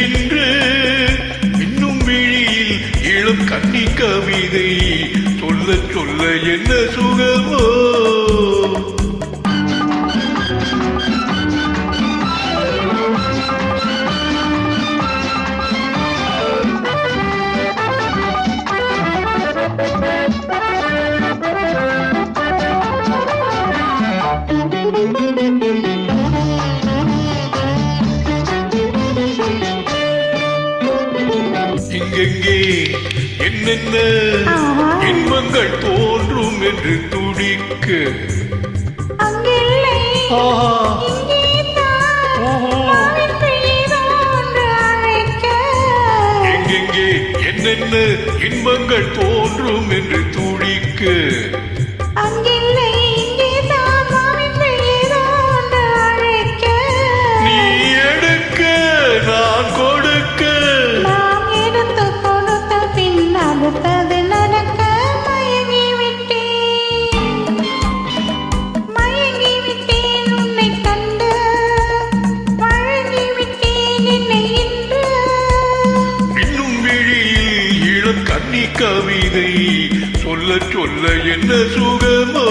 இன்று இன்னும் விழியில் இளம் கன்னி கவிதை சொல்ல சொல்ல என்ன சுகமோ இங்கெங்கே என்னென்ன இன்பங்கள் தோன்றும் என்று துடிக்க எங்கெங்கே என்னென்ன இன்பங்கள் தோன்றும் என்று துடிக்க நீ எடுக்க நான் கொடுக்க கன்னி கவிதை சொல்ல சொல்ல என்ன சுகமோ